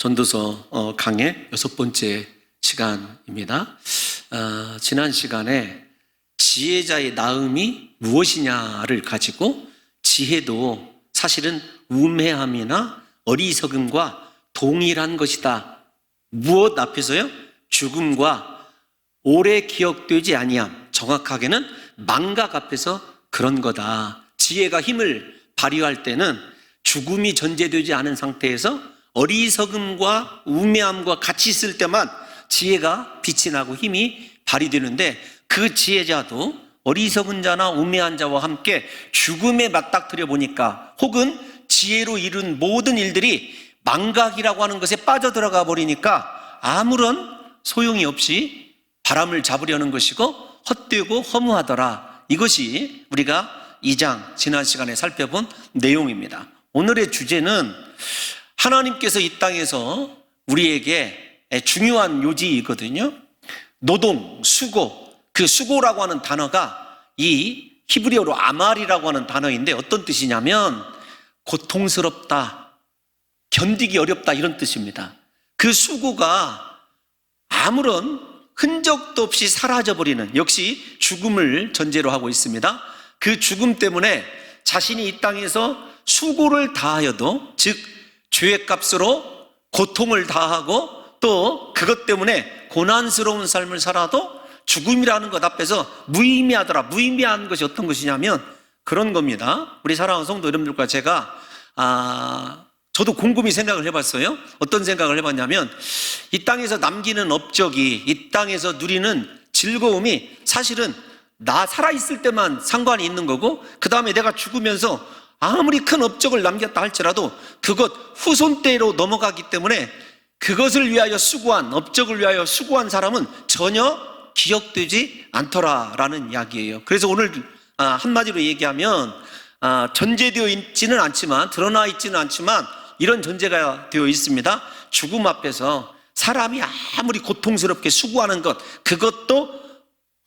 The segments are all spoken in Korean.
전도서 강의 6번째 시간입니다. 지난 시간에 지혜자의 나음이 무엇이냐를 가지고 지혜도 사실은 우매함이나 어리석음과 동일한 것이다. 무엇 앞에서요? 죽음과 오래 기억되지 아니함, 정확하게는 망각 앞에서 그런 거다. 지혜가 힘을 발휘할 때는 죽음이 전제되지 않은 상태에서 어리석음과 우매함과 같이 있을 때만 지혜가 빛이 나고 힘이 발휘되는데, 그 지혜자도 어리석은 자나 우매한 자와 함께 죽음에 맞닥뜨려 보니까, 혹은 지혜로 이룬 모든 일들이 망각이라고 하는 것에 빠져들어가 버리니까 아무런 소용이 없이 바람을 잡으려는 것이고 헛되고 허무하더라. 이것이 우리가 2장 지난 시간에 살펴본 내용입니다. 오늘의 주제는 하나님께서 이 땅에서 우리에게 중요한 요지이거든요. 노동, 수고. 그 수고라고 하는 단어가 이 히브리어로 아말이라고 하는 단어인데, 어떤 뜻이냐면 고통스럽다, 견디기 어렵다, 이런 뜻입니다. 그 수고가 아무런 흔적도 없이 사라져버리는, 역시 죽음을 전제로 하고 있습니다. 그 죽음 때문에 자신이 이 땅에서 수고를 다하여도, 즉 죄값으로 고통을 다하고 또 그것 때문에 고난스러운 삶을 살아도 죽음이라는 것 앞에서 무의미하더라. 무의미한 것이 어떤 것이냐면 그런 겁니다. 우리 사랑하는 성도 여러분들과 제가 저도 곰곰이 생각을 해봤어요. 어떤 생각을 해봤냐면, 이 땅에서 남기는 업적이, 이 땅에서 누리는 즐거움이 사실은 나 살아있을 때만 상관이 있는 거고, 그 다음에 내가 죽으면서 아무리 큰 업적을 남겼다 할지라도 그것 후손 때로 넘어가기 때문에 그것을 위하여 수고한, 업적을 위하여 수고한 사람은 전혀 기억되지 않더라라는 이야기예요. 그래서 오늘 한마디로 얘기하면 전제되어 있지는 않지만, 드러나 있지는 않지만 이런 전제가 되어 있습니다. 죽음 앞에서 사람이 아무리 고통스럽게 수고하는 것, 그것도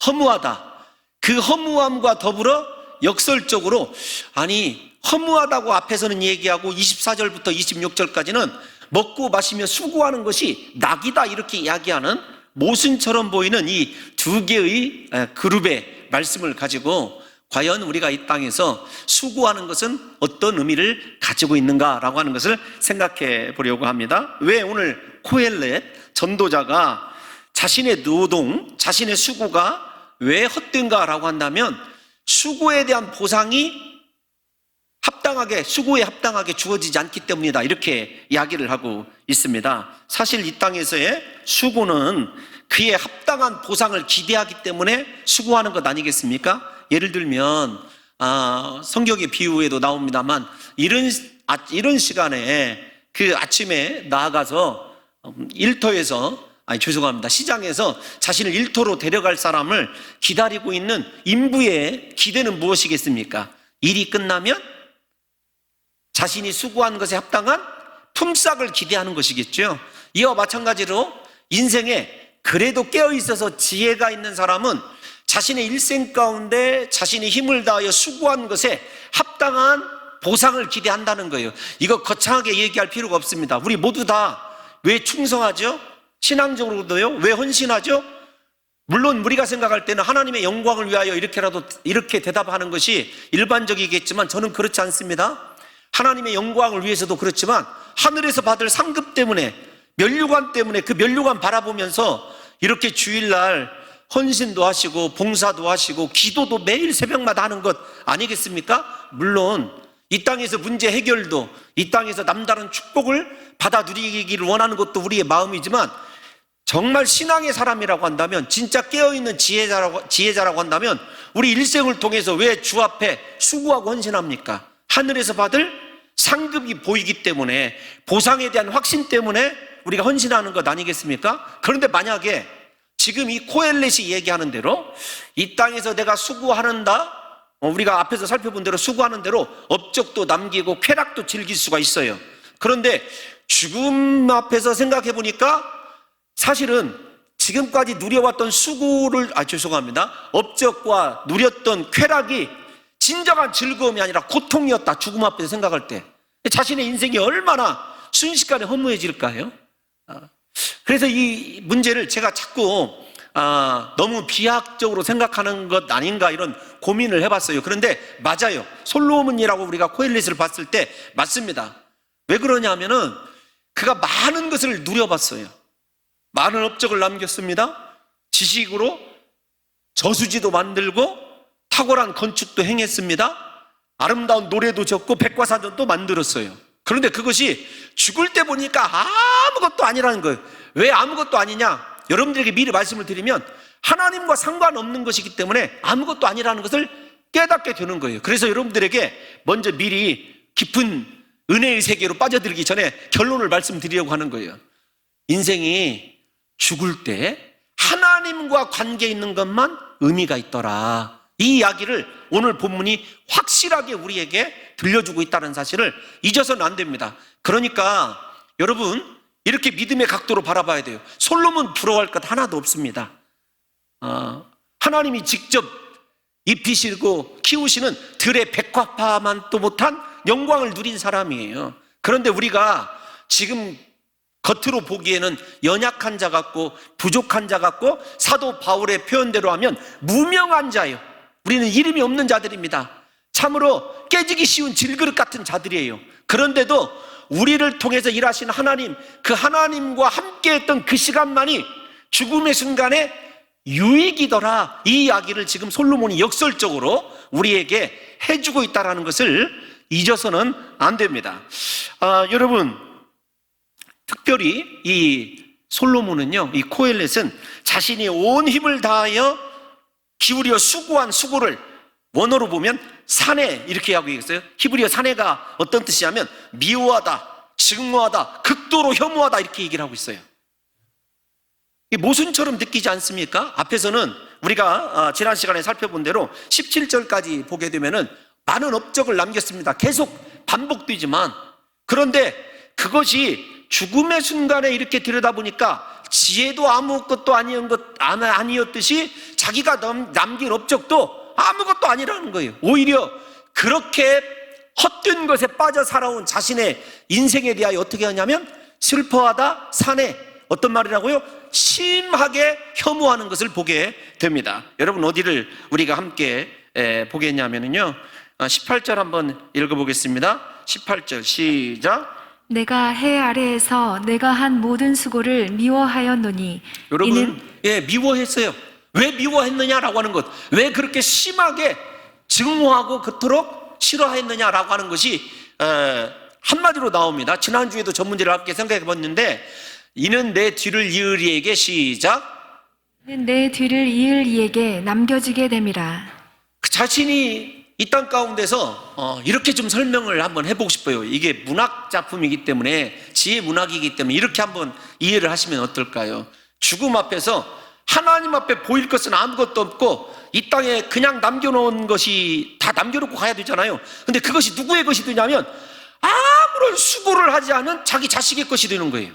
허무하다. 그 허무함과 더불어 역설적으로, 아니 허무하다고 앞에서는 얘기하고 24절부터 26절까지는 먹고 마시며 수고하는 것이 낙이다, 이렇게 이야기하는 모순처럼 보이는 이 두 개의 그룹의 말씀을 가지고 과연 우리가 이 땅에서 수고하는 것은 어떤 의미를 가지고 있는가라고 하는 것을 생각해 보려고 합니다. 왜 오늘 코엘렛 전도자가 자신의 노동, 자신의 수고가 왜 헛된가라고 한다면, 수고에 대한 보상이 수고에 합당하게 주어지지 않기 때문이다, 이렇게 이야기를 하고 있습니다. 사실 이 땅에서의 수고는 그에 합당한 보상을 기대하기 때문에 수고하는 것 아니겠습니까? 예를 들면 성경의 비유에도 나옵니다만, 이런 시간에 그 아침에 나아가서 시장에서 자신을 일터로 데려갈 사람을 기다리고 있는 인부의 기대는 무엇이겠습니까? 일이 끝나면 자신이 수고한 것에 합당한 품삯을 기대하는 것이겠죠. 이와 마찬가지로 인생에 그래도 깨어있어서 지혜가 있는 사람은 자신의 일생 가운데 자신이 힘을 다하여 수고한 것에 합당한 보상을 기대한다는 거예요. 이거 거창하게 얘기할 필요가 없습니다. 우리 모두 다 왜 충성하죠? 신앙적으로도요. 왜 헌신하죠? 물론 우리가 생각할 때는 하나님의 영광을 위하여 이렇게 대답하는 것이 일반적이겠지만, 저는 그렇지 않습니다. 하나님의 영광을 위해서도 그렇지만, 하늘에서 받을 상급 때문에, 면류관 때문에, 그 면류관 바라보면서 이렇게 주일날 헌신도 하시고 봉사도 하시고 기도도 매일 새벽마다 하는 것 아니겠습니까? 물론 이 땅에서 문제 해결도, 이 땅에서 남다른 축복을 받아 누리기를 원하는 것도 우리의 마음이지만, 정말 신앙의 사람이라고 한다면, 진짜 깨어있는 지혜자라고 한다면, 우리 일생을 통해서 왜 주 앞에 수고하고 헌신합니까? 하늘에서 받을 상급이 보이기 때문에, 보상에 대한 확신 때문에 우리가 헌신하는 것 아니겠습니까? 그런데 만약에 지금 이 코엘렛이 얘기하는 대로 이 땅에서 내가 수고하는다, 우리가 앞에서 살펴본 대로 수고하는 대로 업적도 남기고 쾌락도 즐길 수가 있어요. 그런데 죽음 앞에서 생각해 보니까 사실은 지금까지 누려왔던 업적과 누렸던 쾌락이 진정한 즐거움이 아니라 고통이었다. 죽음 앞에서 생각할 때 자신의 인생이 얼마나 순식간에 허무해질까요? 그래서 이 문제를 제가 자꾸 너무 비약적으로 생각하는 것 아닌가 이런 고민을 해봤어요. 그런데 맞아요. 솔로몬이라고 우리가 코엘렛을 봤을 때 맞습니다. 왜 그러냐면은 그가 많은 것을 누려봤어요. 많은 업적을 남겼습니다. 지식으로 저수지도 만들고 탁월한 건축도 행했습니다. 아름다운 노래도 적고 백과사전도 만들었어요. 그런데 그것이 죽을 때 보니까 아무것도 아니라는 거예요. 왜 아무것도 아니냐? 여러분들에게 미리 말씀을 드리면 하나님과 상관없는 것이기 때문에 아무것도 아니라는 것을 깨닫게 되는 거예요. 그래서 여러분들에게 먼저 미리 깊은 은혜의 세계로 빠져들기 전에 결론을 말씀드리려고 하는 거예요. 인생이 죽을 때 하나님과 관계 있는 것만 의미가 있더라. 이 이야기를 오늘 본문이 확실하게 우리에게 들려주고 있다는 사실을 잊어서는 안 됩니다. 그러니까 여러분 이렇게 믿음의 각도로 바라봐야 돼요. 솔로몬 부러워할 것 하나도 없습니다. 하나님이 직접 입히시고 키우시는 들의 백화파만도 못한 영광을 누린 사람이에요. 그런데 우리가 지금 겉으로 보기에는 연약한 자 같고 부족한 자 같고 사도 바울의 표현대로 하면 무명한 자예요. 우리는 이름이 없는 자들입니다. 참으로 깨지기 쉬운 질그릇 같은 자들이에요. 그런데도 우리를 통해서 일하신 하나님, 그 하나님과 함께 했던 그 시간만이 죽음의 순간에 유익이더라. 이 이야기를 지금 솔로몬이 역설적으로 우리에게 해주고 있다는 것을 잊어서는 안 됩니다. 여러분, 특별히 이 솔로몬은요, 이 코엘렛은 자신이 온 힘을 다하여 기울여 수고한 수고를 원어로 보면 사내 이렇게 하고 있어요. 히브리어 사내가 어떤 뜻이냐면 미워하다, 증오하다, 극도로 혐오하다 이렇게 얘기를 하고 있어요. 이게 모순처럼 느끼지 않습니까? 앞에서는 우리가 지난 시간에 살펴본 대로 17절까지 보게 되면은 많은 업적을 남겼습니다. 계속 반복되지만 그런데 그것이 죽음의 순간에 이렇게 들여다보니까 지혜도 아무것도 아니었듯이 자기가 남긴 업적도 아무것도 아니라는 거예요. 오히려 그렇게 헛된 것에 빠져 살아온 자신의 인생에 대하여 어떻게 하냐면 슬퍼하다, 산에 어떤 말이라고요? 심하게 혐오하는 것을 보게 됩니다. 여러분 어디를 우리가 함께 보겠냐면요 18절 한번 읽어보겠습니다. 18절 시작. 내가 해 아래에서 내가 한 모든 수고를 미워하였노니. 여러분 미워했어요. 왜 미워했느냐라고 하는 것, 왜 그렇게 심하게 증오하고 그토록 싫어했느냐라고 하는 것이 한마디로 나옵니다. 지난주에도 전 문제를 함께 생각해 봤는데 이는 내 뒤를 이을 이에게 시작. 이는 내 뒤를 이을 이에게 남겨지게 됨이라. 그 자신이 이 땅 가운데서 이렇게 좀 설명을 한번 해보고 싶어요. 이게 문학 작품이기 때문에 지혜 문학이기 때문에 이렇게 한번 이해를 하시면 어떨까요? 죽음 앞에서 하나님 앞에 보일 것은 아무것도 없고 이 땅에 그냥 남겨놓은 것이 다 남겨놓고 가야 되잖아요. 근데 그것이 누구의 것이 되냐면 아무런 수고를 하지 않은 자기 자식의 것이 되는 거예요.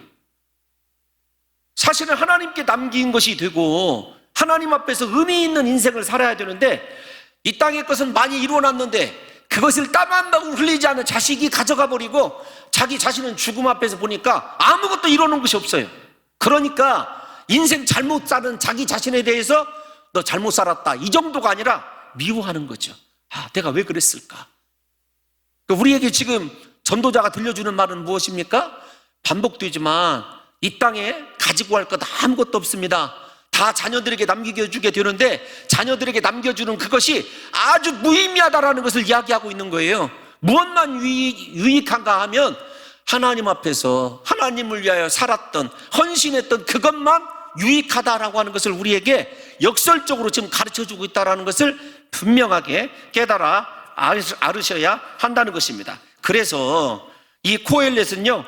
사실은 하나님께 남긴 것이 되고 하나님 앞에서 의미 있는 인생을 살아야 되는데 이 땅의 것은 많이 이루어놨는데 그것을 땀 한 방울 흘리지 않은 자식이 가져가 버리고 자기 자신은 죽음 앞에서 보니까 아무것도 이루어놓은 것이 없어요. 그러니까 인생 잘못 사는 자기 자신에 대해서 너 잘못 살았다 이 정도가 아니라 미워하는 거죠. 내가 왜 그랬을까? 우리에게 지금 전도자가 들려주는 말은 무엇입니까? 반복되지만 이 땅에 가지고 갈 것 아무것도 없습니다. 다 자녀들에게 남겨주게 되는데 자녀들에게 남겨주는 그것이 아주 무의미하다라는 것을 이야기하고 있는 거예요. 무엇만 유익한가 하면 하나님 앞에서 하나님을 위하여 살았던 헌신했던 그것만 유익하다라고 하는 것을 우리에게 역설적으로 지금 가르쳐주고 있다는 것을 분명하게 깨달아 알으셔야 한다는 것입니다. 그래서 이 코엘렛은요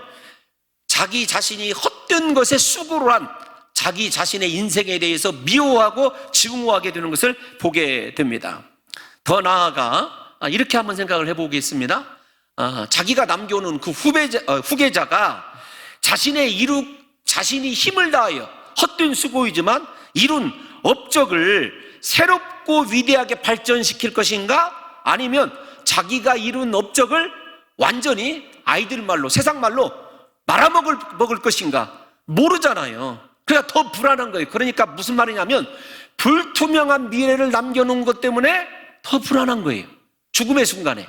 자기 자신이 헛된 것에 수고를 한 자기 자신의 인생에 대해서 미워하고 증오하게 되는 것을 보게 됩니다. 더 나아가 이렇게 한번 생각을 해보겠습니다. 자기가 남겨놓은 그 후계자가 자신이 힘을 다하여 헛된 수고이지만 이룬 업적을 새롭고 위대하게 발전시킬 것인가? 아니면 자기가 이룬 업적을 완전히 아이들 말로 세상 말로 말아먹을 것인가? 모르잖아요. 그러니까 더 불안한 거예요. 그러니까 무슨 말이냐면 불투명한 미래를 남겨놓은 것 때문에 더 불안한 거예요. 죽음의 순간에.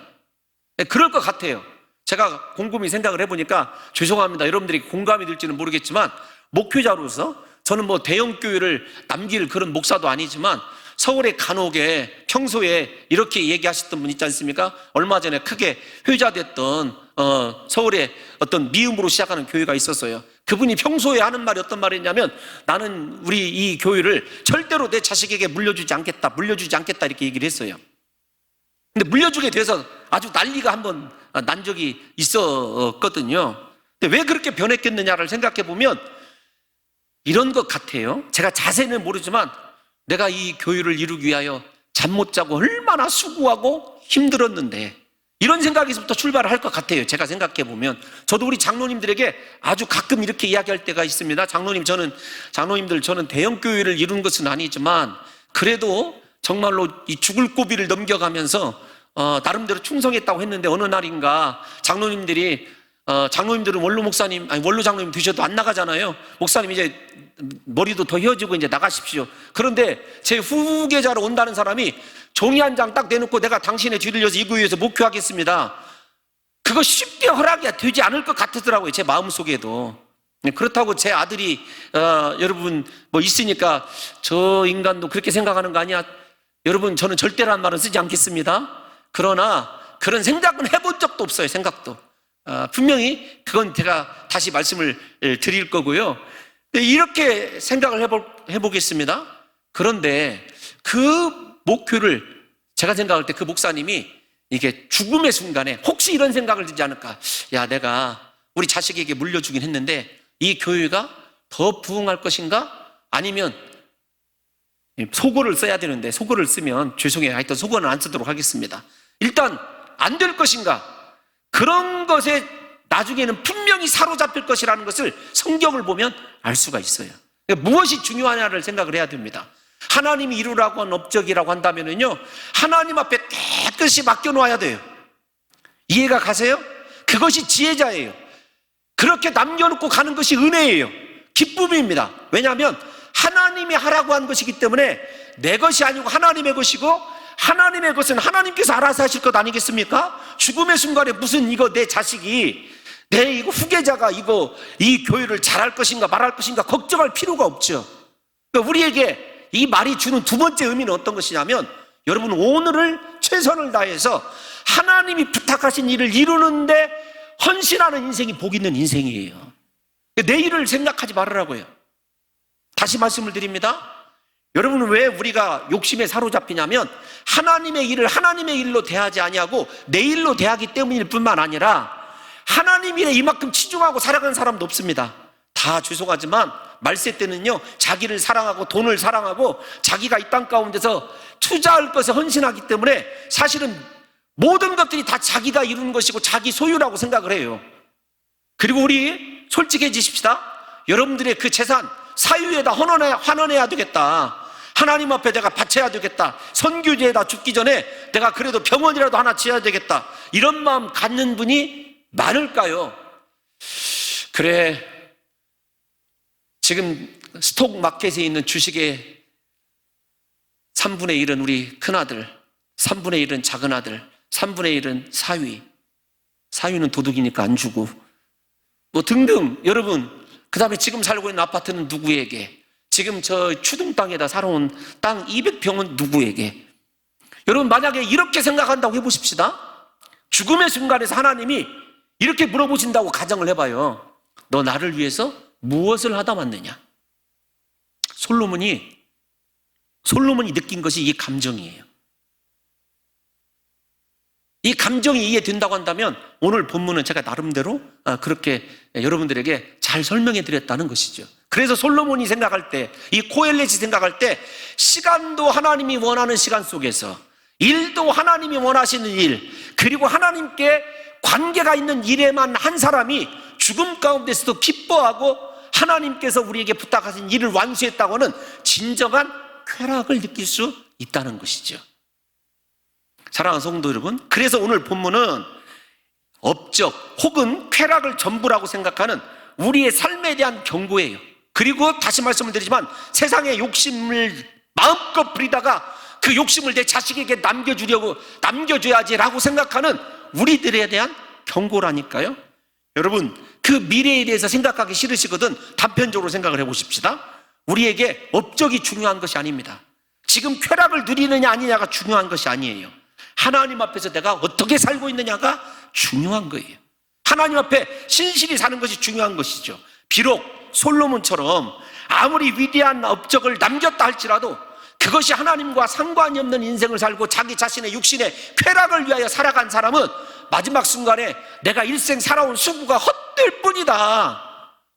그럴 것 같아요. 제가 곰곰이 생각을 해보니까 죄송합니다. 여러분들이 공감이 될지는 모르겠지만 목회자로서 저는 뭐 대형 교회를 남길 그런 목사도 아니지만 서울의 간혹에 평소에 이렇게 얘기하셨던 분 있지 않습니까? 얼마 전에 크게 회자됐던 서울의 어떤 미음으로 시작하는 교회가 있었어요. 그분이 평소에 하는 말이 어떤 말이냐면 나는 우리 이 교회를 절대로 내 자식에게 물려주지 않겠다 이렇게 얘기를 했어요. 근데 물려주게 돼서 아주 난리가 한번 난 적이 있었거든요. 근데 왜 그렇게 변했겠느냐를 생각해 보면 이런 것 같아요. 제가 자세히는 모르지만 내가 이 교회를 이루기 위하여 잠 못 자고 얼마나 수고하고 힘들었는데 이런 생각에서부터 출발을 할 것 같아요. 제가 생각해 보면 저도 우리 장로님들에게 아주 가끔 이렇게 이야기할 때가 있습니다. 장로님들 저는 대형 교회를 이룬 것은 아니지만 그래도 정말로 이 죽을 고비를 넘겨가면서 나름대로 충성했다고 했는데 어느 날인가 장로님들은 원로 장로님 되셔도 안 나가잖아요. 목사님 이제 머리도 더 휘어지고 이제 나가십시오. 그런데 제 후계자로 온다는 사람이 종이 한 장 딱 내놓고 내가 당신의 뒤를 이어서 이 교회에서 목회하겠습니다. 그거 쉽게 허락이 되지 않을 것 같더라고요. 제 마음속에도. 그렇다고 제 아들이 여러분 뭐 있으니까 저 인간도 그렇게 생각하는 거 아니야? 여러분 저는 절대라는 말은 쓰지 않겠습니다. 그러나 그런 생각은 해본 적도 없어요. 생각도. 분명히 그건 제가 다시 말씀을 드릴 거고요. 이렇게 생각을 해보겠습니다. 그런데 그 목표를 제가 생각할 때 그 목사님이 이게 죽음의 순간에 혹시 이런 생각을 들지 않을까? 야, 내가 우리 자식에게 물려주긴 했는데 이 교회가 더 부흥할 것인가? 아니면 소고를 써야 되는데 소고를 쓰면 죄송해요. 하여튼 소고는 안 쓰도록 하겠습니다. 일단 안 될 것인가? 그런 것에 나중에는 분명히 사로잡힐 것이라는 것을 성경을 보면 알 수가 있어요. 그러니까 무엇이 중요하냐를 생각을 해야 됩니다. 하나님이 이루라고 한 업적이라고 한다면요, 하나님 앞에 깨끗이 맡겨놓아야 돼요. 이해가 가세요? 그것이 지혜자예요. 그렇게 남겨놓고 가는 것이 은혜예요. 기쁨입니다. 왜냐하면 하나님이 하라고 한 것이기 때문에 내 것이 아니고 하나님의 것이고 하나님의 것은 하나님께서 알아서 하실 것 아니겠습니까? 죽음의 순간에 무슨 이거 내 자식이 내 이거 후계자가 이 교회를 잘할 것인가 말할 것인가 걱정할 필요가 없죠. 그러니까 우리에게 이 말이 주는 두 번째 의미는 어떤 것이냐면 여러분 오늘을 최선을 다해서 하나님이 부탁하신 일을 이루는데 헌신하는 인생이 복 있는 인생이에요. 내일을 생각하지 말으라고요. 다시 말씀을 드립니다. 여러분은 왜 우리가 욕심에 사로잡히냐면 하나님의 일을 하나님의 일로 대하지 아니하고 내 일로 대하기 때문일 뿐만 아니라 하나님 일에 이만큼 치중하고 살아가는 사람도 없습니다. 다 죄송하지만 말세 때는요 자기를 사랑하고 돈을 사랑하고 자기가 이 땅 가운데서 투자할 것에 헌신하기 때문에 사실은 모든 것들이 다 자기가 이루는 것이고 자기 소유라고 생각을 해요. 그리고 우리 솔직해지십시다. 여러분들의 그 재산 사유에다 환원해야 되겠다. 하나님 앞에 내가 바쳐야 되겠다. 선교지에다 죽기 전에 내가 그래도 병원이라도 하나 지어야 되겠다. 이런 마음 갖는 분이 많을까요? 그래, 지금 스톡 마켓에 있는 주식의 3분의 1은 우리 큰아들, 3분의 1은 작은아들, 3분의 1은 사위는 도둑이니까 안 주고 뭐 등등. 여러분, 그 다음에 지금 살고 있는 아파트는 누구에게, 지금 저 추등 땅에다 살아온 땅 200평은 누구에게. 여러분 만약에 이렇게 생각한다고 해보십시다. 죽음의 순간에서 하나님이 이렇게 물어보신다고 가정을 해봐요. 너 나를 위해서 무엇을 하다 왔느냐? 솔로몬이 느낀 것이 이 감정이에요. 이 감정이 이해된다고 한다면 오늘 본문은 제가 나름대로 그렇게 여러분들에게 잘 설명해 드렸다는 것이죠. 그래서 솔로몬이 생각할 때, 이 코엘렛이 생각할 때 시간도 하나님이 원하는 시간 속에서, 일도 하나님이 원하시는 일, 그리고 하나님께 관계가 있는 일에만 한 사람이 죽음 가운데서도 기뻐하고 하나님께서 우리에게 부탁하신 일을 완수했다고는 진정한 쾌락을 느낄 수 있다는 것이죠. 사랑하는 성도 여러분, 그래서 오늘 본문은 업적 혹은 쾌락을 전부라고 생각하는 우리의 삶에 대한 경고예요. 그리고 다시 말씀을 드리지만 세상의 욕심을 마음껏 부리다가 그 욕심을 내 자식에게 남겨줘야지라고 생각하는 우리들에 대한 경고라니까요. 여러분, 그 미래에 대해서 생각하기 싫으시거든 단편적으로 생각을 해보십시다. 우리에게 업적이 중요한 것이 아닙니다. 지금 쾌락을 누리느냐 아니냐가 중요한 것이 아니에요. 하나님 앞에서 내가 어떻게 살고 있느냐가 중요한 거예요. 하나님 앞에 신실히 사는 것이 중요한 것이죠. 비록 솔로몬처럼 아무리 위대한 업적을 남겼다 할지라도 그것이 하나님과 상관이 없는 인생을 살고 자기 자신의 육신의 쾌락을 위하여 살아간 사람은 마지막 순간에 내가 일생 살아온 수고가 헛될 뿐이다,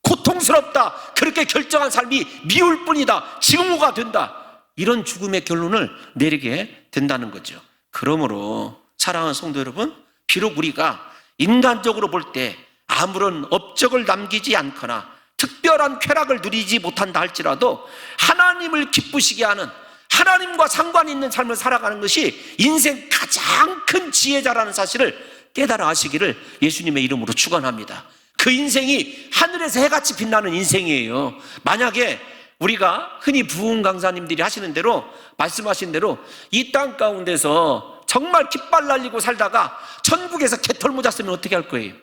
고통스럽다, 그렇게 결정한 삶이 미울 뿐이다, 징후가 된다, 이런 죽음의 결론을 내리게 된다는 거죠. 그러므로 사랑하는 성도 여러분, 비록 우리가 인간적으로 볼 때 아무런 업적을 남기지 않거나 특별한 쾌락을 누리지 못한다 할지라도 하나님을 기쁘시게 하는, 하나님과 상관 있는 삶을 살아가는 것이 인생 가장 큰 지혜자라는 사실을 깨달아 하시기를 예수님의 이름으로 축원합니다. 그 인생이 하늘에서 해같이 빛나는 인생이에요. 만약에 우리가 흔히 부흥 강사님들이 하시는 대로, 말씀하신 대로 이 땅 가운데서 정말 깃발 날리고 살다가 천국에서 개털 모자 쓰면 어떻게 할 거예요?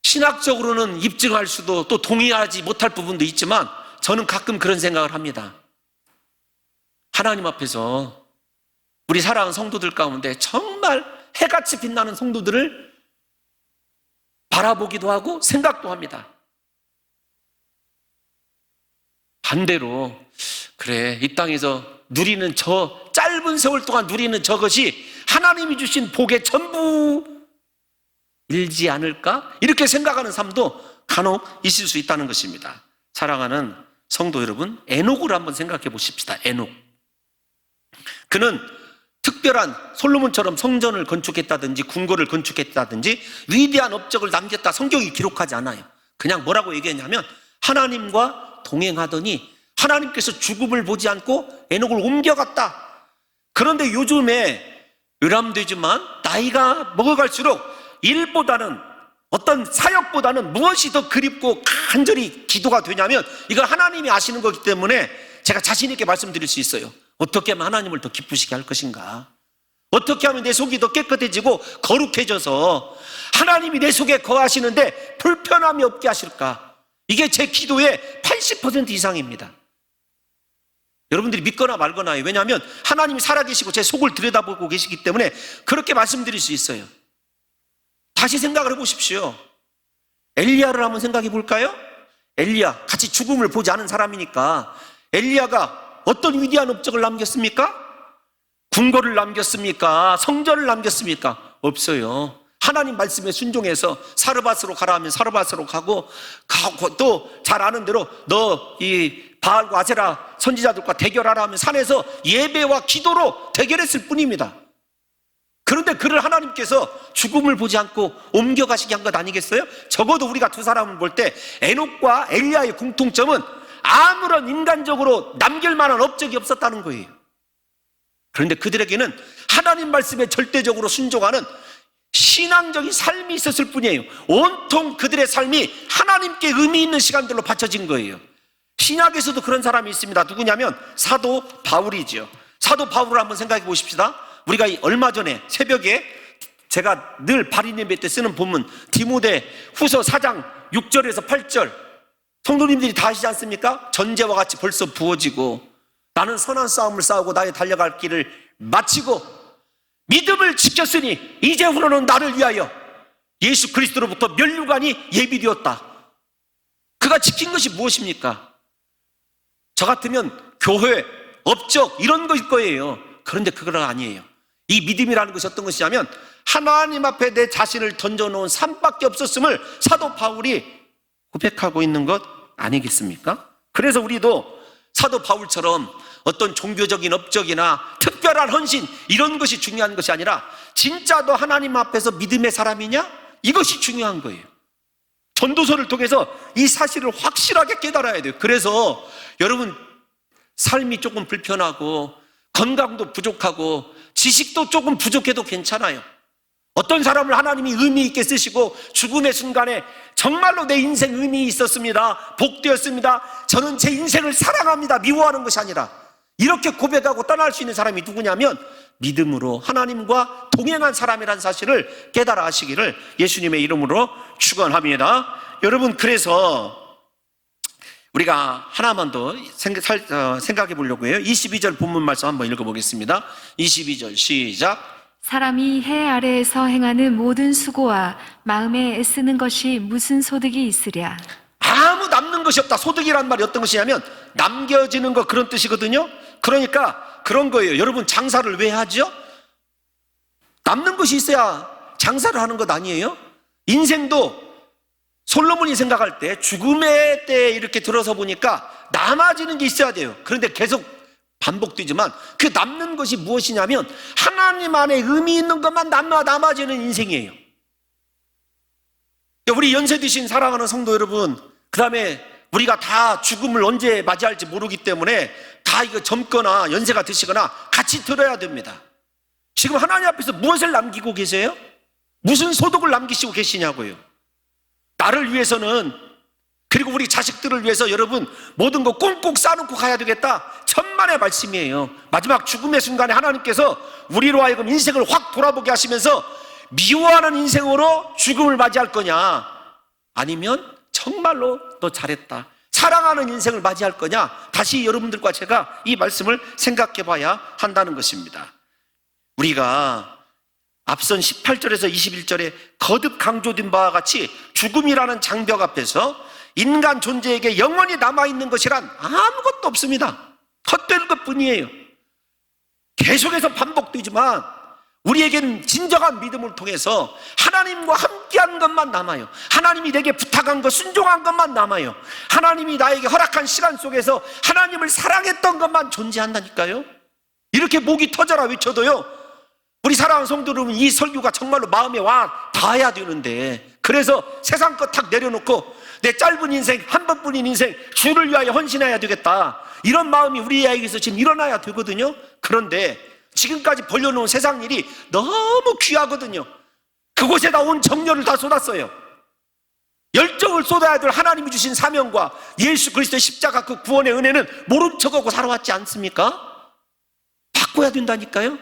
신학적으로는 입증할 수도 또 동의하지 못할 부분도 있지만 저는 가끔 그런 생각을 합니다. 하나님 앞에서 우리 사랑하는 성도들 가운데 정말 해같이 빛나는 성도들을 바라보기도 하고 생각도 합니다. 반대로 그래, 이 땅에서 누리는 저 짧은 세월 동안 누리는 저것이 하나님이 주신 복의 전부일지 않을까? 이렇게 생각하는 삶도 간혹 있을 수 있다는 것입니다. 사랑하는 성도 여러분, 에녹을 한번 생각해 보십시다. 에녹. 그는 특별한 솔로몬처럼 성전을 건축했다든지 궁궐을 건축했다든지 위대한 업적을 남겼다 성경이 기록하지 않아요. 그냥 뭐라고 얘기했냐면 하나님과 동행하더니 하나님께서 죽음을 보지 않고 에녹을 옮겨갔다. 그런데 요즘에 의람되지만 나이가 먹어갈수록 일보다는, 어떤 사역보다는 무엇이 더 그립고 간절히 기도가 되냐면 이걸 하나님이 아시는 거기 때문에 제가 자신 있게 말씀드릴 수 있어요. 어떻게 하면 하나님을 더 기쁘시게 할 것인가? 어떻게 하면 내 속이 더 깨끗해지고 거룩해져서 하나님이 내 속에 거하시는데 불편함이 없게 하실까? 이게 제 기도의 80% 이상입니다. 여러분들이 믿거나 말거나요. 왜냐하면 하나님이 살아계시고 제 속을 들여다보고 계시기 때문에 그렇게 말씀드릴 수 있어요. 다시 생각을 해보십시오. 엘리야를 한번 생각해 볼까요? 엘리야, 같이 죽음을 보지 않은 사람이니까 엘리야가 어떤 위대한 업적을 남겼습니까? 궁궐을 남겼습니까? 성전을 남겼습니까? 없어요. 하나님 말씀에 순종해서 사르밧으로 가라 하면 사르밧으로 가고 또 잘 아는 대로 너 이 바알과 아세라 선지자들과 대결하라 하면 산에서 예배와 기도로 대결했을 뿐입니다. 그런데 그를 하나님께서 죽음을 보지 않고 옮겨가시게 한 것 아니겠어요? 적어도 우리가 두 사람을 볼 때 에녹과 엘리야의 공통점은 아무런 인간적으로 남길 만한 업적이 없었다는 거예요. 그런데 그들에게는 하나님 말씀에 절대적으로 순종하는 신앙적인 삶이 있었을 뿐이에요. 온통 그들의 삶이 하나님께 의미 있는 시간들로 바쳐진 거예요. 신약에서도 그런 사람이 있습니다. 누구냐면 사도 바울이죠. 사도 바울을 한번 생각해 보십시다. 우리가 얼마 전에 새벽에 제가 늘 바린 예배 때 쓰는 본문 디모데 후서 4장 6절에서 8절, 성도님들이 다 아시지 않습니까? 전제와 같이 벌써 부어지고 나는 선한 싸움을 싸우고 나의 달려갈 길을 마치고 믿음을 지켰으니 이제후로는 나를 위하여 예수 그리스도로부터 면류관이 예비되었다. 그가 지킨 것이 무엇입니까? 저 같으면 교회, 업적 이런 것일 거예요. 그런데 그거가 아니에요. 이 믿음이라는 것이 어떤 것이냐면 하나님 앞에 내 자신을 던져놓은 삶밖에 없었음을 사도 바울이 고백하고 있는 것 아니겠습니까? 그래서 우리도 사도 바울처럼 어떤 종교적인 업적이나 특별한 헌신 이런 것이 중요한 것이 아니라 진짜 너 하나님 앞에서 믿음의 사람이냐? 이것이 중요한 거예요. 전도서를 통해서 이 사실을 확실하게 깨달아야 돼요. 그래서 여러분 삶이 조금 불편하고 건강도 부족하고 지식도 조금 부족해도 괜찮아요. 어떤 사람을 하나님이 의미 있게 쓰시고 죽음의 순간에 정말로 내 인생 의미 있었습니다, 복되었습니다, 저는 제 인생을 사랑합니다, 미워하는 것이 아니라 이렇게 고백하고 떠날 수 있는 사람이 누구냐면 믿음으로 하나님과 동행한 사람이라는 사실을 깨달아 하시기를 예수님의 이름으로 축원합니다. 여러분, 그래서 우리가 하나만 더 생각해 보려고 해요. 22절 본문 말씀 한번 읽어보겠습니다. 22절 시작. 사람이 해 아래에서 행하는 모든 수고와 마음에 애쓰는 것이 무슨 소득이 있으랴. 아무 남는 것이 없다. 소득이란 말이 어떤 것이냐면 남겨지는 것, 그런 뜻이거든요. 그러니까 그런 거예요. 여러분, 장사를 왜 하죠? 남는 것이 있어야 장사를 하는 것 아니에요? 인생도 솔로몬이 생각할 때 죽음의 때에 이렇게 들어서 보니까 남아지는 게 있어야 돼요. 그런데 계속 반복되지만 그 남는 것이 무엇이냐면 하나님 안에 의미 있는 것만 남아지는 인생이에요. 우리 연세 드신 사랑하는 성도 여러분, 그 다음에 우리가 다 죽음을 언제 맞이할지 모르기 때문에 다 이거 젊거나 연세가 드시거나 같이 들어야 됩니다. 지금 하나님 앞에서 무엇을 남기고 계세요? 무슨 소득을 남기시고 계시냐고요. 나를 위해서는, 그리고 우리 자식들을 위해서 여러분 모든 거 꽁꽁 싸놓고 가야 되겠다. 천만의 말씀이에요. 마지막 죽음의 순간에 하나님께서 우리로 하여금 인생을 확 돌아보게 하시면서 미워하는 인생으로 죽음을 맞이할 거냐, 아니면 정말로 너 잘했다, 사랑하는 인생을 맞이할 거냐, 다시 여러분들과 제가 이 말씀을 생각해 봐야 한다는 것입니다. 우리가 앞선 18절에서 21절에 거듭 강조된 바와 같이 죽음이라는 장벽 앞에서 인간 존재에게 영원히 남아있는 것이란 아무것도 없습니다. 헛된 것뿐이에요. 계속해서 반복되지만 우리에게는 진정한 믿음을 통해서 하나님과 함께한 것만 남아요. 하나님이 내게 부탁한 것, 순종한 것만 남아요. 하나님이 나에게 허락한 시간 속에서 하나님을 사랑했던 것만 존재한다니까요. 이렇게 목이 터져라 외쳐도요, 우리 사랑하는 성도 여러분, 이 설교가 정말로 마음에 와 닿아야 되는데, 그래서 세상 것 탁 내려놓고 내 짧은 인생, 한 번뿐인 인생 주를 위하여 헌신해야 되겠다, 이런 마음이 우리에게서 지금 일어나야 되거든요. 그런데 지금까지 벌려놓은 세상 일이 너무 귀하거든요. 그곳에다 온 정열을 다 쏟았어요. 열정을 쏟아야 될 하나님이 주신 사명과 예수 그리스도의 십자가 그 구원의 은혜는 모른 척하고 살아왔지 않습니까? 바꿔야 된다니까요.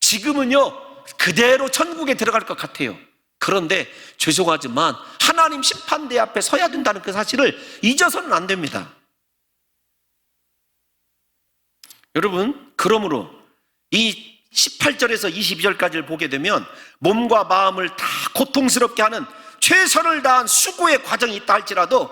지금은요 그대로 천국에 들어갈 것 같아요. 그런데 죄송하지만 하나님 심판대 앞에 서야 된다는 그 사실을 잊어서는 안 됩니다. 여러분, 그러므로 이 18절에서 22절까지를 보게 되면 몸과 마음을 다 고통스럽게 하는 최선을 다한 수고의 과정이 있다 할지라도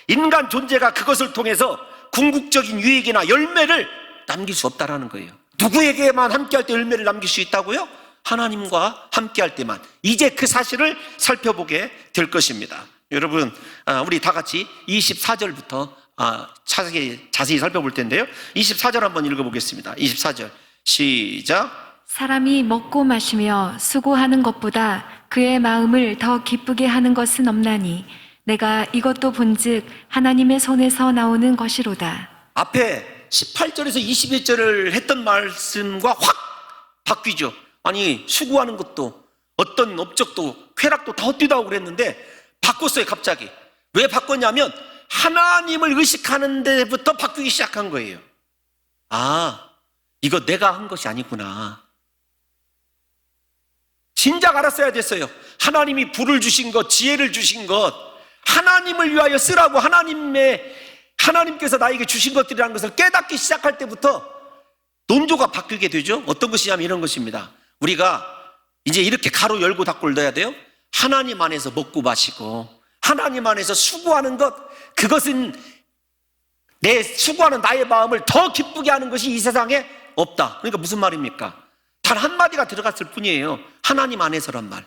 인간 존재가 그것을 통해서 궁극적인 유익이나 열매를 남길 수 없다라는 거예요. 누구에게만 함께할 때 열매를 남길 수 있다고요? 하나님과 함께할 때만. 이제 그 사실을 살펴보게 될 것입니다. 여러분, 우리 다 같이 24절부터 자세히 살펴볼 텐데요. 24절 한번 읽어보겠습니다. 24절 시작. 사람이 먹고 마시며 수고하는 것보다 그의 마음을 더 기쁘게 하는 것은 없나니 내가 이것도 본즉 하나님의 손에서 나오는 것이로다. 앞에 18절에서 21절을 했던 말씀과 확 바뀌죠. 아니, 수고하는 것도 어떤 업적도 쾌락도 다 헛되다고 그랬는데 바꿨어요. 갑자기. 왜 바꿨냐면 하나님을 의식하는 데부터 바뀌기 시작한 거예요. 이거 내가 한 것이 아니구나. 진작 알았어야 됐어요. 하나님이 불을 주신 것, 지혜를 주신 것, 하나님을 위하여 쓰라고 하나님께서 나에게 주신 것들이라는 것을 깨닫기 시작할 때부터 논조가 바뀌게 되죠. 어떤 것이냐면 이런 것입니다. 우리가 이제 이렇게 가로 열고 닫고를 넣어야 돼요. 하나님 안에서 먹고 마시고 하나님 안에서 수고하는 것, 그것은 내 수고하는 나의 마음을 더 기쁘게 하는 것이 이 세상에 없다. 그러니까 무슨 말입니까? 단 한마디가 들어갔을 뿐이에요. 하나님 안에서란 말.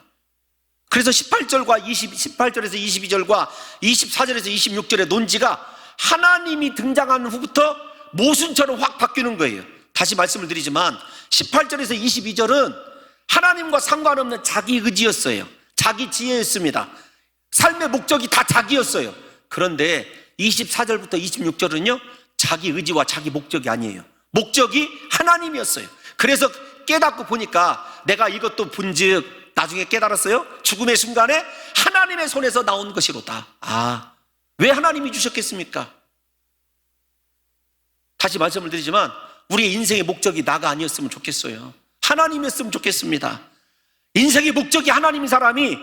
그래서 18절에서 22절과 24절에서 26절의 논지가 하나님이 등장한 후부터 모순처럼 확 바뀌는 거예요. 다시 말씀을 드리지만 18절에서 22절은 하나님과 상관없는 자기 의지였어요. 자기 지혜였습니다. 삶의 목적이 다 자기였어요. 그런데 24절부터 26절은요 자기 의지와 자기 목적이 아니에요. 목적이 하나님이었어요. 그래서 깨닫고 보니까 내가 이것도 본즉 나중에 깨달았어요. 죽음의 순간에 하나님의 손에서 나온 것이로다. 왜 하나님이 주셨겠습니까? 다시 말씀을 드리지만 우리의 인생의 목적이 나가 아니었으면 좋겠어요. 하나님이었으면 좋겠습니다. 인생의 목적이 하나님인 사람이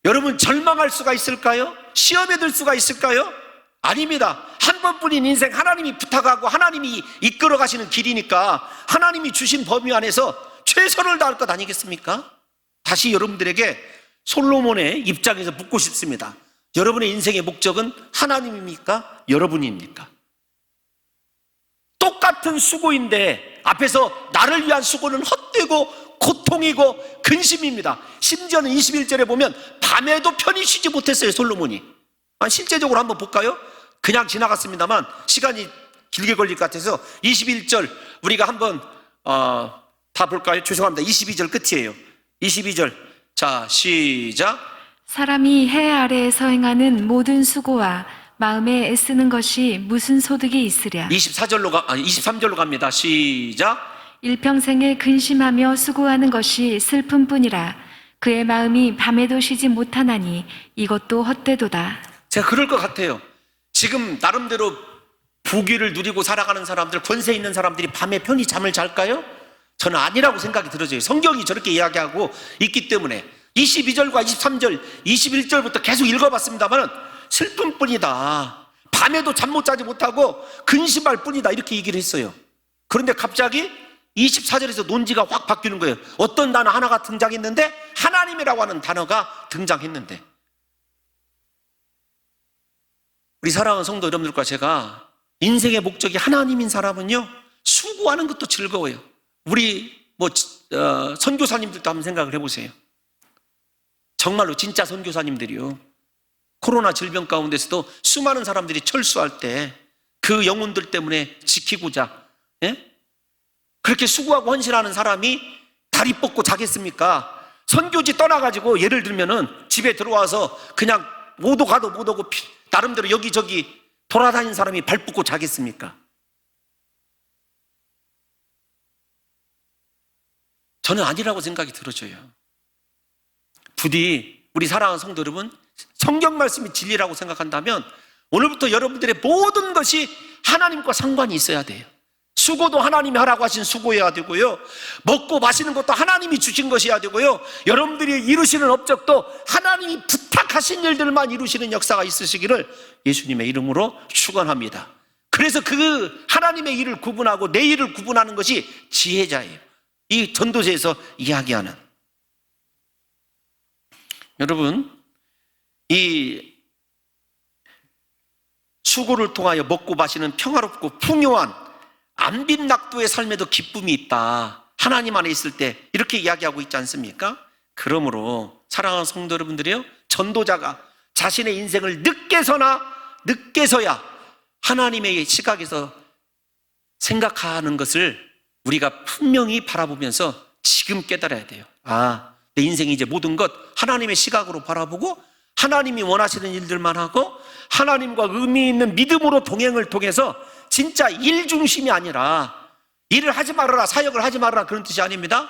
여러분 절망할 수가 있을까요? 시험에 들 수가 있을까요? 아닙니다. 한 번뿐인 인생 하나님이 부탁하고 하나님이 이끌어 가시는 길이니까 하나님이 주신 범위 안에서 최선을 다할 것 아니겠습니까? 다시 여러분들에게 솔로몬의 입장에서 묻고 싶습니다. 여러분의 인생의 목적은 하나님입니까? 여러분입니까? 똑같은 수고인데 앞에서 나를 위한 수고는 헛되고 고통이고 근심입니다. 심지어는 21절에 보면 밤에도 편히 쉬지 못했어요, 솔로몬이. 실제적으로 한번 볼까요? 그냥 지나갔습니다만 시간이 길게 걸릴 것 같아서 21절 우리가 한번 다 볼까요? 죄송합니다. 22절 끝이에요. 22절. 자, 시작. 사람이 해 아래에서 행하는 모든 수고와 마음에 애쓰는 것이 무슨 소득이 있으랴. 23절로 갑니다. 시작. 일평생에 근심하며 수고하는 것이 슬픔뿐이라. 그의 마음이 밤에도 쉬지 못하나니 이것도 헛되도다. 제가 그럴 것 같아요. 지금 나름대로 부귀를 누리고 살아가는 사람들, 권세 있는 사람들이 밤에 편히 잠을 잘까요? 저는 아니라고 생각이 들어져요. 성경이 저렇게 이야기하고 있기 때문에 22절과 23절, 21절부터 계속 읽어봤습니다만 슬픔뿐이다. 밤에도 잠 못 자지 못하고 근심할 뿐이다. 이렇게 얘기를 했어요. 그런데 갑자기 24절에서 논지가 확 바뀌는 거예요. 어떤 단어 하나가 등장했는데 하나님이라고 하는 단어가 등장했는데 우리 사랑하는 성도 여러분들과 제가 인생의 목적이 하나님인 사람은요 수고하는 것도 즐거워요. 우리 선교사님들도 한번 생각을 해보세요. 정말로 진짜 선교사님들이요 코로나 질병 가운데서도 수많은 사람들이 철수할 때 그 영혼들 때문에 지키고자 그렇게 수고하고 헌신하는 사람이 다리 뻗고 자겠습니까? 선교지 떠나가지고 예를 들면은 집에 들어와서 그냥 못 가도 못 오고 나름대로 여기저기 돌아다니는 사람이 발 뻗고 자겠습니까? 저는 아니라고 생각이 들어져요. 부디 우리 사랑하는 성도 여러분, 성경 말씀이 진리라고 생각한다면 오늘부터 여러분들의 모든 것이 하나님과 상관이 있어야 돼요. 수고도 하나님이 하라고 하신 수고여야 되고요, 먹고 마시는 것도 하나님이 주신 것이어야 되고요, 여러분들이 이루시는 업적도 하나님이 부탁하신 일들만 이루시는 역사가 있으시기를 예수님의 이름으로 축원합니다. 그래서 그 하나님의 일을 구분하고 내 일을 구분하는 것이 지혜자예요. 이 전도서에서 이야기하는. 여러분, 이 수고를 통하여 먹고 마시는 평화롭고 풍요한 안빈낙도의 삶에도 기쁨이 있다. 하나님 안에 있을 때 이렇게 이야기하고 있지 않습니까? 그러므로 사랑하는 성도 여러분들이요, 전도자가 자신의 인생을 늦게서야 하나님의 시각에서 생각하는 것을 우리가 분명히 바라보면서 지금 깨달아야 돼요. 내 인생이 이제 모든 것 하나님의 시각으로 바라보고 하나님이 원하시는 일들만 하고 하나님과 의미 있는 믿음으로 동행을 통해서 진짜 일 중심이 아니라 일을 하지 말아라, 사역을 하지 말아라 그런 뜻이 아닙니다.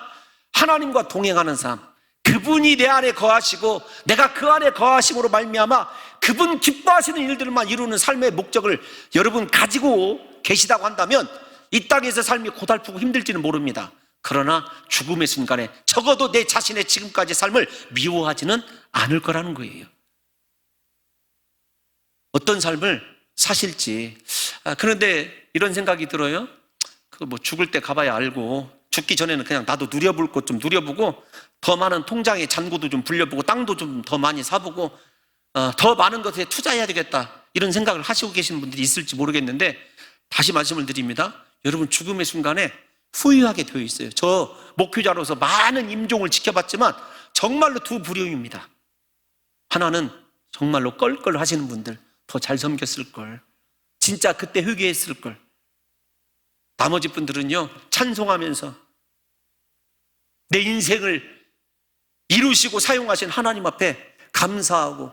하나님과 동행하는 삶, 그분이 내 안에 거하시고 내가 그 안에 거하심으로 말미암아 그분 기뻐하시는 일들만 이루는 삶의 목적을 여러분 가지고 계시다고 한다면 이 땅에서 삶이 고달프고 힘들지는 모릅니다. 그러나 죽음의 순간에 적어도 내 자신의 지금까지 삶을 미워하지는 않을 거라는 거예요. 어떤 삶을 사실지. 그런데 이런 생각이 들어요. 죽을 때 가봐야 알고, 죽기 전에는 그냥 나도 누려볼 것 좀 누려보고, 더 많은 통장의 잔고도 좀 불려보고, 땅도 좀 더 많이 사보고, 더 많은 것에 투자해야 되겠다, 이런 생각을 하시고 계시는 분들이 있을지 모르겠는데, 다시 말씀을 드립니다. 여러분, 죽음의 순간에 후회하게 되어 있어요. 저 목회자로서 많은 임종을 지켜봤지만 정말로 두 부류입니다. 하나는 정말로 껄껄 하시는 분들, 더 잘 섬겼을 걸, 진짜 그때 회개했을 걸. 나머지 분들은요, 찬송하면서 내 인생을 이루시고 사용하신 하나님 앞에 감사하고,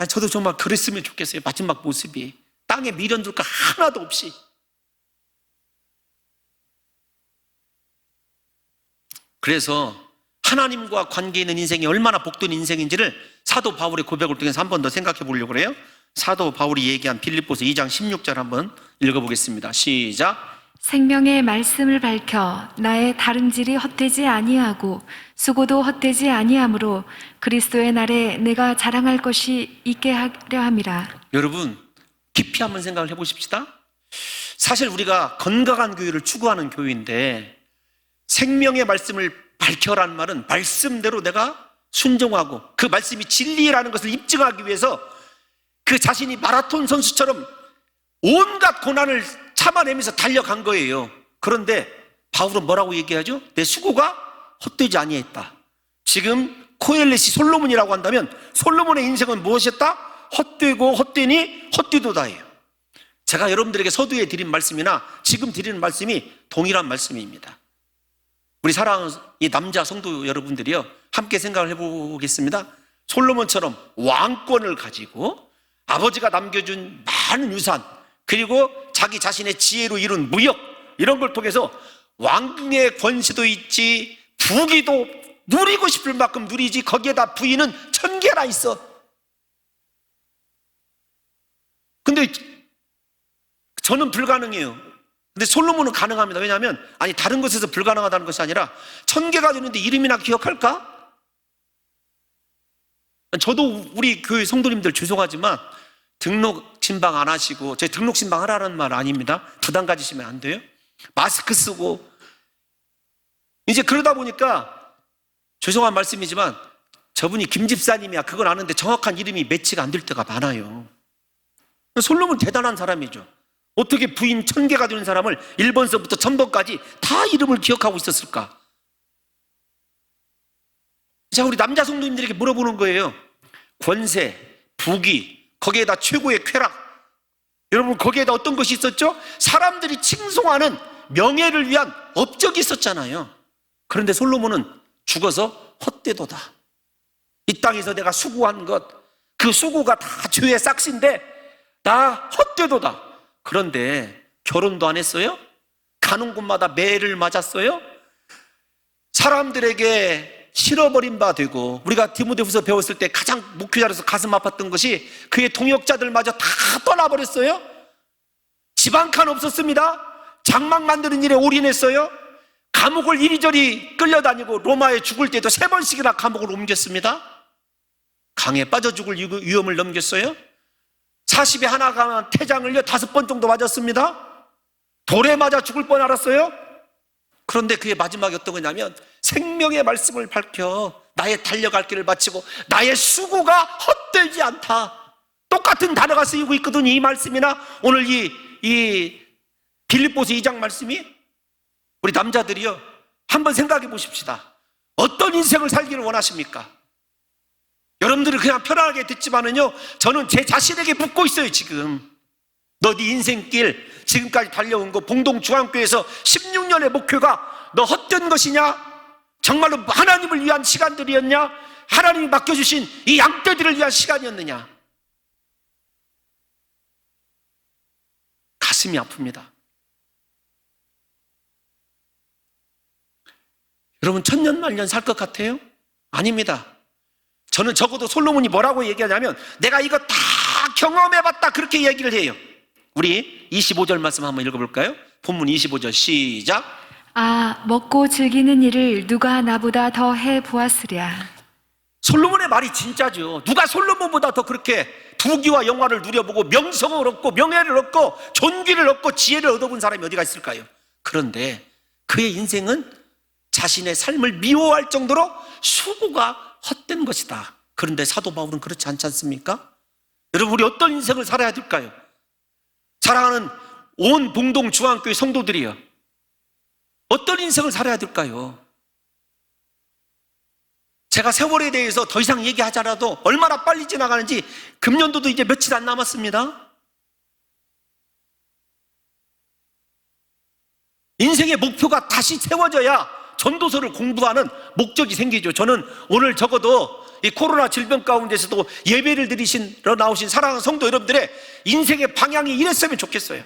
저도 정말 그랬으면 좋겠어요. 마지막 모습이 땅에 미련둘 거 하나도 없이. 그래서 하나님과 관계 있는 인생이 얼마나 복된 인생인지를 사도 바울의 고백을 통해서 한 번 더 생각해 보려고 그래요. 사도 바울이 얘기한 빌립보서 2장 16절 한번 읽어보겠습니다. 시작. 생명의 말씀을 밝혀 나의 다름질이 헛되지 아니하고 수고도 헛되지 아니하므로 그리스도의 날에 내가 자랑할 것이 있게 하려 함이라. 여러분, 깊이 한번 생각을 해보십시다. 사실 우리가 건강한 교회를 추구하는 교회인데, 생명의 말씀을 밝혀라는 말은 말씀대로 내가 순종하고 그 말씀이 진리라는 것을 입증하기 위해서 그 자신이 마라톤 선수처럼 온갖 고난을 참아내면서 달려간 거예요. 그런데 바울은 뭐라고 얘기하죠? 내 수고가 헛되지 아니했다. 지금 코엘렛이 솔로몬이라고 한다면 솔로몬의 인생은 무엇이었다? 헛되고 헛되니 헛되도다예요. 제가 여러분들에게 서두에 드린 말씀이나 지금 드리는 말씀이 동일한 말씀입니다. 우리 사랑하는 이 남자 성도 여러분들이요, 함께 생각을 해보겠습니다. 솔로몬처럼 왕권을 가지고 아버지가 남겨준 많은 유산, 그리고 자기 자신의 지혜로 이룬 무역, 이런 걸 통해서 왕의 권세도 있지, 부귀도 누리고 싶을 만큼 누리지, 거기에다 부인은 1000개나 있어. 근데 저는 불가능해요. 근데 솔로몬은 가능합니다. 왜냐하면 다른 것에서 불가능하다는 것이 아니라 1000개가 되는데 이름이나 기억할까? 저도 우리 교회 성도님들 죄송하지만 등록 신방 안 하시고, 제 등록 신방 하라는 말 아닙니다. 부담 가지시면 안 돼요. 마스크 쓰고 이제 그러다 보니까 죄송한 말씀이지만 저분이 김 집사님이야 그건 아는데 정확한 이름이 매치가 안 될 때가 많아요. 솔로몬 대단한 사람이죠. 어떻게 부인 1000개가 되는 사람을 1번서부터 1000번까지 다 이름을 기억하고 있었을까? 자, 우리 남자 성도님들에게 물어보는 거예요. 권세, 부귀, 거기에다 최고의 쾌락, 여러분 거기에다 어떤 것이 있었죠? 사람들이 칭송하는 명예를 위한 업적이 있었잖아요. 그런데 솔로몬은 죽어서 헛되도다. 이 땅에서 내가 수고한 것, 그 수고가 다 죄의 싹시인데 나 헛되도다. 그런데 결혼도 안 했어요? 가는 곳마다 매를 맞았어요? 사람들에게 실어버린 바 되고, 우리가 디모데후서 배웠을 때 가장 목회자로서 가슴 아팠던 것이 그의 동역자들마저 다 떠나버렸어요. 집 한 칸 없었습니다. 장막 만드는 일에 올인했어요. 감옥을 이리저리 끌려다니고 로마에 죽을 때도 3번씩이나 감옥을 옮겼습니다. 강에 빠져 죽을 위험을 넘겼어요. 40에 하나 가면 태장을요 5번 정도 맞았습니다. 돌에 맞아 죽을 뻔 알았어요. 그런데 그의 마지막이 어떤 거냐면 생명의 말씀을 밝혀 나의 달려갈 길을 마치고 나의 수고가 헛되지 않다. 똑같은 단어가 쓰이고 있거든요. 이 말씀이나 오늘 이 빌립보서 2장 말씀이. 우리 남자들이요, 한번 생각해 보십시다. 어떤 인생을 살기를 원하십니까? 여러분들은 그냥 편안하게 듣지만은요, 저는 제 자신에게 묻고 있어요. 지금 너 네 인생길 지금까지 달려온 거, 봉동중앙교회에서 16년의 목표가 너 헛된 것이냐? 정말로 하나님을 위한 시간들이었냐? 하나님이 맡겨주신 이 양떼들을 위한 시간이었느냐? 가슴이 아픕니다. 여러분 1000년 살 것 같아요? 아닙니다. 저는 적어도 솔로몬이 뭐라고 얘기하냐면 내가 이거 다 경험해봤다 그렇게 얘기를 해요. 우리 25절 말씀 한번 읽어볼까요? 본문 25절 시작. 아, 먹고 즐기는 일을 누가 나보다 더 해보았으랴. 솔로몬의 말이 진짜죠. 누가 솔로몬보다 더 그렇게 부귀와 영화를 누려보고 명성을 얻고 명예를 얻고 존귀를 얻고 지혜를 얻어본 사람이 어디가 있을까요? 그런데 그의 인생은 자신의 삶을 미워할 정도로 수고가 헛된 것이다. 그런데 사도 바울은 그렇지 않지 않습니까? 여러분, 우리 어떤 인생을 살아야 될까요? 사랑하는 온 봉동중앙교회 성도들이요, 어떤 인생을 살아야 될까요? 제가 세월에 대해서 더 이상 얘기하지 않아도 얼마나 빨리 지나가는지, 금년도도 이제 며칠 안 남았습니다. 인생의 목표가 다시 세워져야 전도서를 공부하는 목적이 생기죠. 저는 오늘 적어도 이 코로나 질병 가운데서도 예배를 드리러 나오신 사랑하는 성도 여러분들의 인생의 방향이 이랬으면 좋겠어요.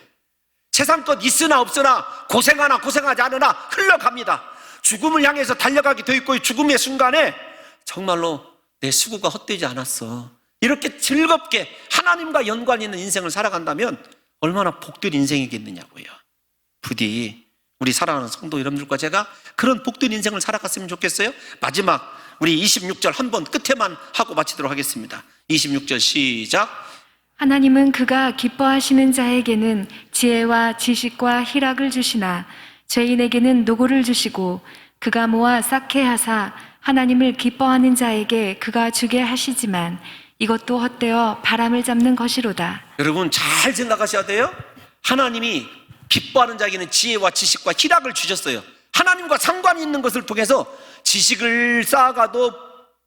세상 것 있으나 없으나 고생하나 고생하지 않으나 흘러갑니다. 죽음을 향해서 달려가게 돼 있고 죽음의 순간에 정말로 내 수고가 헛되지 않았어. 이렇게 즐겁게 하나님과 연관 있는 인생을 살아간다면 얼마나 복된 인생이겠느냐고요. 부디 우리 사랑하는 성도 여러분들과 제가 그런 복된 인생을 살아갔으면 좋겠어요. 마지막 우리 26절 한번 끝에만 하고 마치도록 하겠습니다. 26절 시작. 하나님은 그가 기뻐하시는 자에게는 지혜와 지식과 희락을 주시나 죄인에게는 노고를 주시고 그가 모아 쌓게 하사 하나님을 기뻐하는 자에게 그가 주게 하시지만 이것도 헛되어 바람을 잡는 것이로다. 여러분 잘 생각하셔야 돼요. 하나님이 기뻐하는 자에게는 지혜와 지식과 희락을 주셨어요. 하나님과 상관이 있는 것을 통해서 지식을 쌓아가도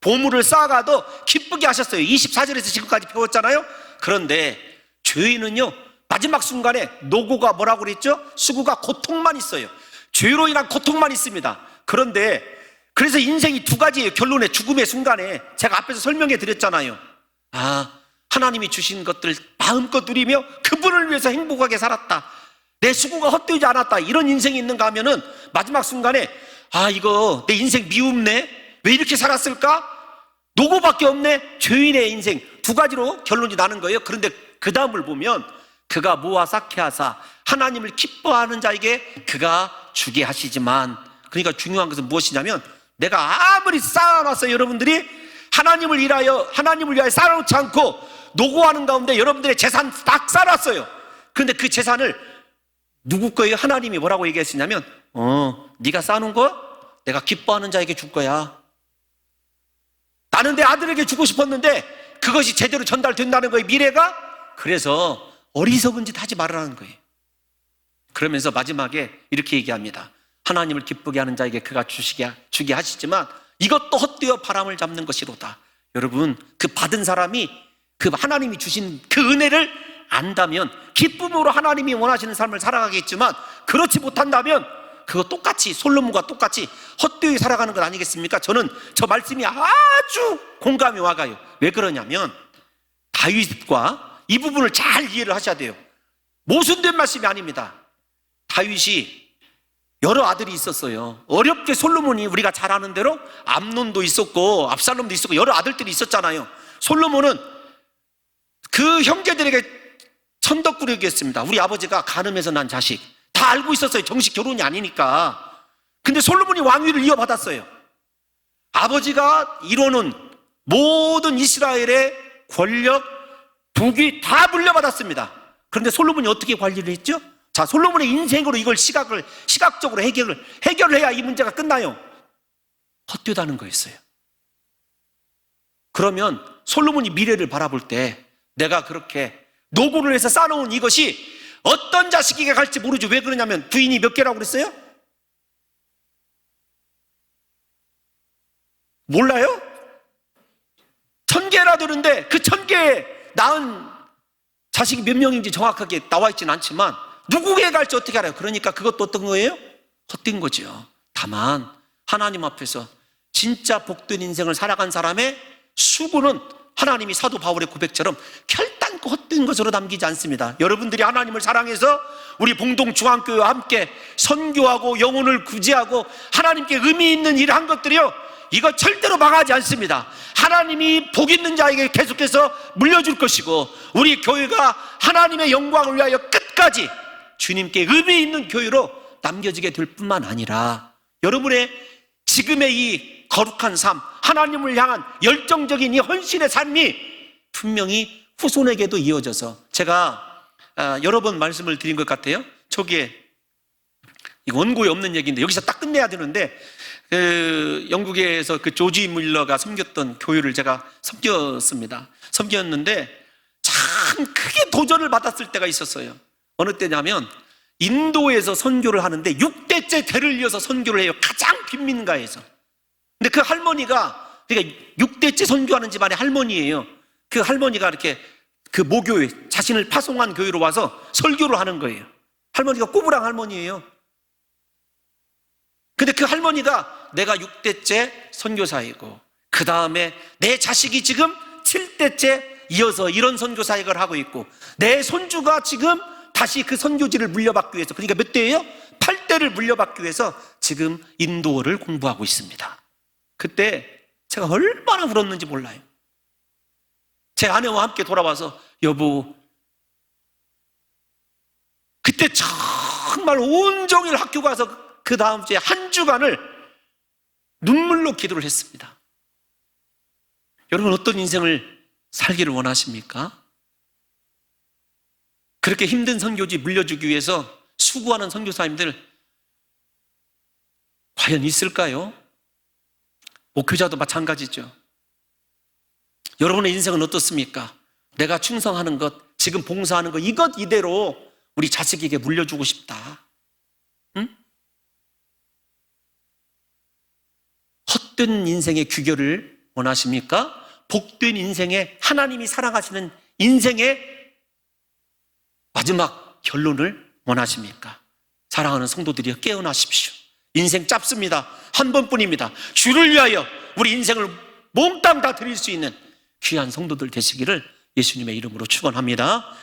보물을 쌓아가도 기쁘게 하셨어요. 24절에서 지금까지 배웠잖아요. 그런데 죄인은요 마지막 순간에 노고가 뭐라고 그랬죠? 수고가 고통만 있어요. 죄로 인한 고통만 있습니다. 그런데 그래서 인생이 두 가지예요. 결론에 죽음의 순간에 제가 앞에서 설명해 드렸잖아요. 하나님이 주신 것들 마음껏 누리며 그분을 위해서 행복하게 살았다. 내 수고가 헛되지 않았다. 이런 인생이 있는가 하면은 마지막 순간에 이거 내 인생 미움네. 왜 이렇게 살았을까? 노고밖에 없네. 죄인의 인생. 두 가지로 결론이 나는 거예요. 그런데 그 다음을 보면 그가 모아 쌓게 하사 하나님을 기뻐하는 자에게 그가 주게 하시지만, 그러니까 중요한 것은 무엇이냐면 내가 아무리 쌓아놨어요. 여러분들이 하나님을 위하여 쌓아놓지 않고 노고하는 가운데 여러분들의 재산 딱 쌓아놨어요. 그런데 그 재산을 누구 거예요? 하나님이 뭐라고 얘기했으냐면 네가 쌓아놓은 거 내가 기뻐하는 자에게 줄 거야. 나는 내 아들에게 주고 싶었는데 그것이 제대로 전달된다는 거예요. 미래가. 그래서 어리석은 짓 하지 말라는 거예요. 그러면서 마지막에 이렇게 얘기합니다. 하나님을 기쁘게 하는 자에게 그가 주게 하시지만 이것도 헛되어 바람을 잡는 것이로다. 여러분 그 받은 사람이 그 하나님이 주신 그 은혜를 안다면 기쁨으로 하나님이 원하시는 삶을 살아가겠지만, 그렇지 못한다면 그거 똑같이 솔로몬과 똑같이 헛되이 살아가는 것 아니겠습니까? 저는 저 말씀이 아주 공감이 와가요. 왜 그러냐면 다윗과 이 부분을 잘 이해를 하셔야 돼요. 모순된 말씀이 아닙니다. 다윗이 여러 아들이 있었어요. 어렵게 솔로몬이 우리가 잘 아는 대로 암논도 있었고 압살롬도 있었고 여러 아들들이 있었잖아요. 솔로몬은 그 형제들에게 천덕꾸러기였습니다. 우리 아버지가 간음해서 난 자식 다 알고 있었어요. 정식 결혼이 아니니까. 근데 솔로몬이 왕위를 이어받았어요. 아버지가 이루는 모든 이스라엘의 권력, 부귀 다 물려받았습니다. 그런데 솔로몬이 어떻게 관리를 했죠? 자, 솔로몬의 인생으로 이걸 시각적으로 해결을 해야 이 문제가 끝나요. 헛되다는 거였어요. 그러면 솔로몬이 미래를 바라볼 때 내가 그렇게 노고를 해서 쌓아놓은 이것이 어떤 자식에게 갈지 모르죠. 왜 그러냐면 부인이 몇 개라고 그랬어요? 몰라요? 1000개라 되는데 그 1000개에 낳은 자식이 몇 명인지 정확하게 나와 있지는 않지만 누구에게 갈지 어떻게 알아요? 그러니까 그것도 어떤 거예요? 헛된 거죠. 다만 하나님 앞에서 진짜 복된 인생을 살아간 사람의 수고는 하나님이 사도 바울의 고백처럼 결단코 헛된 것으로 남기지 않습니다. 여러분들이 하나님을 사랑해서 우리 봉동중앙교회와 함께 선교하고 영혼을 구제하고 하나님께 의미 있는 일을 한 것들이요, 이거 절대로 망하지 않습니다. 하나님이 복 있는 자에게 계속해서 물려줄 것이고 우리 교회가 하나님의 영광을 위하여 끝까지 주님께 의미 있는 교회로 남겨지게 될 뿐만 아니라 여러분의 지금의 이 거룩한 삶, 하나님을 향한 열정적인 이 헌신의 삶이 분명히 후손에게도 이어져서, 제가 여러 번 말씀을 드린 것 같아요. 저기에 원고에 없는 얘기인데 여기서 딱 끝내야 되는데, 영국에서 그 조지 뮬러가 섬겼던 교회를 제가 섬겼는데 참 크게 도전을 받았을 때가 있었어요. 어느 때냐면 인도에서 선교를 하는데 6대째 대를 이어서 선교를 해요. 가장 빈민가에서. 근데 그 할머니가, 그러니까 6대째 선교하는 집안의 할머니예요. 그 할머니가 이렇게 그 모교회, 자신을 파송한 교회로 와서 설교를 하는 거예요. 할머니가 꼬부랑 할머니예요. 근데 그 할머니가 내가 6대째 선교사이고 그 다음에 내 자식이 지금 7대째 이어서 이런 선교 사역을 하고 있고 내 손주가 지금 다시 그 선교지를 물려받기 위해서, 그러니까 몇 대예요? 8대를 물려받기 위해서 지금 인도어를 공부하고 있습니다. 그때 제가 얼마나 울었는지 몰라요. 제 아내와 함께 돌아와서 여보, 그때 정말 온종일 학교 가서 그 다음 주에 한 주간을 눈물로 기도를 했습니다. 여러분, 어떤 인생을 살기를 원하십니까? 그렇게 힘든 선교지 물려주기 위해서 수고하는 선교사님들 과연 있을까요? 목회자도 마찬가지죠. 여러분의 인생은 어떻습니까? 내가 충성하는 것, 지금 봉사하는 것, 이것 이대로 우리 자식에게 물려주고 싶다. 응? 헛된 인생의 규결을 원하십니까? 복된 인생의, 하나님이 사랑하시는 인생의 마지막 결론을 원하십니까? 사랑하는 성도들이여, 깨어나십시오. 인생 짧습니다. 한 번뿐입니다. 주를 위하여 우리 인생을 몽땅 다 드릴 수 있는 귀한 성도들 되시기를 예수님의 이름으로 축원합니다.